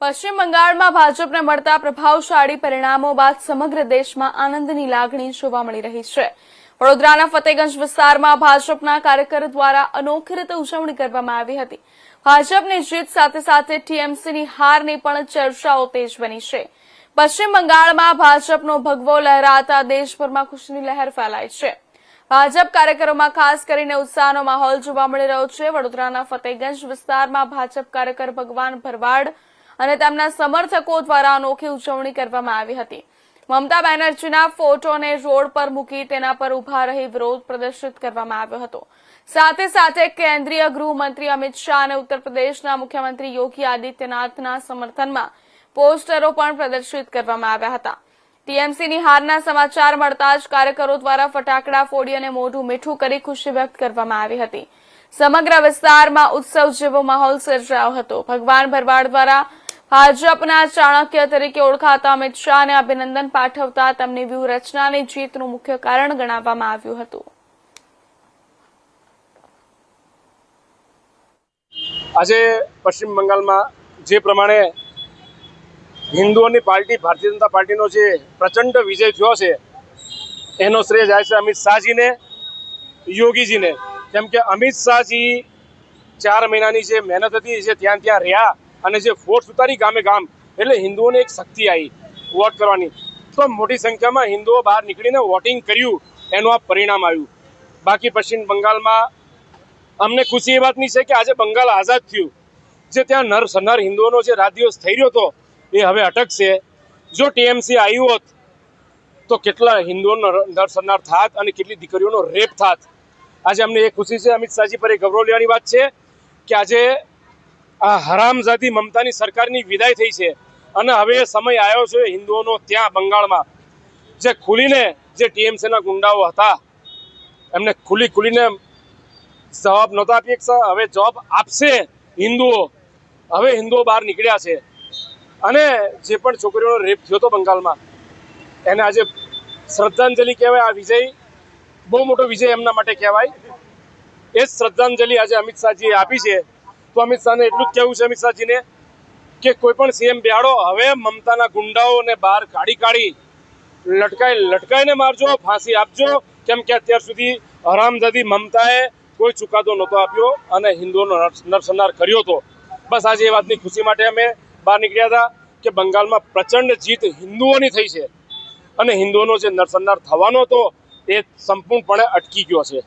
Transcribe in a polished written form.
પશ્ચિમ બંગાળમાં ભાજપને મળતા પ્રભાવશાળી પરિણામો બાદ સમગ્ર દેશમાં આનંદની લાગણી જોવા મળી રહી છે। વડોદરાના ફતેગંજ વિસ્તારમાં ભાજપના કાર્યકરો દ્વારા અનોખી રીતે ઉજવણી કરવામાં આવી હતી। ભાજપની જીત સાથે સાથે ટીએમસીની હારની પણ ચર્ચાઓ તેજ બની છે। પશ્ચિમ બંગાળમાં ભાજપનો ભગવો લહેરાતા દેશભરમાં ખુશીની લહેર ફેલાઈ છે। ભાજપ કાર્યકરોમાં ખાસ કરીને ઉત્સાહનો માહોલ જોવા મળી રહ્યો છે। વડોદરાના ફતેગંજ વિસ્તારમાં ભાજપ કાર્યકર ભગવાન ભરવાડ અને તેમના સમર્થકો દ્વારા અનોખી ઉજવણી કરવામાં આવી હતી। મમતા બેનર્જીના ફોટોને રોડ પર મૂકી તેના પર ઉભા રહી વિરોધ પ્રદર્શિત કરવામાં આવ્યો હતો। સાથે સાથે કેન્દ્રીય ગૃહમંત્રી અમિત શાહ અને ઉત્તર પ્રદેશના મુખ્યમંત્રી યોગી આદિત્યનાથના સમર્થનમાં પોસ્ટરો પણ પ્રદર્શિત કરવામાં આવ્યા હતા। ટીએમસીની હારના સમાચાર મળતા જ કાર્યકરો દ્વારા ફટાકડા ફોડી અને મોઢું મીઠું કરી ખુશી વ્યક્ત કરવામાં આવી હતી। સમગ્ર વિસ્તારમાં ઉત્સવ જેવો માહોલ સર્જાયો હતો। ભગવાન ભરવાડ દ્વારા ભાજપના ચાણક્ય તરીકે ઓળખાતા અમિત શાહને અભિનંદન પાઠવતા તેમની વ્યૂહરચનાની જીતનું મુખ્ય કારણ ગણાવવામાં આવ્યું હતું। આજે પશ્ચિમ બંગાળમાં જે પ્રમાણે હિન્દુઓની પાર્ટી ભારતીય જનતા પાર્ટીનો જે પ્રચંડ વિજય થયો છે એનો શ્રેય જાય છે અમિત શાહજીને, યોગીજીને। કેમ કે અમિત શાહજી 4 મહિનાની જે મહેનત હતી જે ત્યાં રહ્યા અને જે ફોર્સ ઉતારી ગામે ગામ, એટલે હિન્દુઓને એક શક્તિ આવી વોટ કરવાની। તો મોટી સંખ્યામાં હિન્દુઓ બહાર નીકળીને વોટિંગ કર્યું, એનું આ પરિણામ આવ્યું। બાકી પશ્ચિમ બંગાળમાં અમને ખુશી એ વાતની છે કે આજે બંગાળ આઝાદ થયું। જે ત્યાં નર હિન્દુઓનો જે રાત દિવસ થઈ રહ્યો હતો એ હવે અટકશે। જો ટીએમસી આવ્યું હોત તો કેટલા હિન્દુઓનો નરસંહાર થાત અને કેટલી દીકરીઓનો રેપ થાત। આજે અમને એ ખુશી છે, અમિત શાહજી પર એ ગૌરવ લેવાની વાત છે કે આજે આ હરામજાદી મમતાની સરકારની વિદાય થઈ છે અને હવે સમય આવ્યો છે હિન્દુઓનો ત્યાં બંગાળમાં જે ખુલીને જે ટીએમસીના ગુંડાઓ હતા એમને ખુલીને જવાબ નહોતા આપી શકતા, હવે જવાબ આપશે હિન્દુઓ। હવે હિન્દુઓ બહાર નીકળ્યા છે અને જે પણ છોકરીઓનો રેપ થયો હતો બંગાળમાં એને આજે શ્રદ્ધાંજલિ કહેવાય। આ વિજય બહુ મોટો વિજય એમના માટે કહેવાય। એ જ શ્રદ્ધાંજલિ આજે અમિત શાહજીએ આપી છે। તો અમિત શાહને એટલું જ કહેવું છે અમિત શાહજીને કે કોઈ પણ સીએમ બેહાડો, હવે મમતાના ગુંડાઓને બહાર કાઢી લટકાઈને મારજો, ફાંસી આપજો। કેમ કે અત્યાર સુધી હરામજાદી મમતાએ કોઈ ચુકાદો નહોતો આપ્યો અને હિન્દુઓનો નરસંહાર કર્યો હતો। બસ આજે એ વાતની ખુશી માટે અમે બહાર નીકળ્યા હતા કે બંગાળમાં પ્રચંડ જીત હિન્દુઓની થઈ છે અને હિન્દુઓનો જે નરસંહાર થવાનો હતો એ સંપૂર્ણપણે અટકી ગયો છે।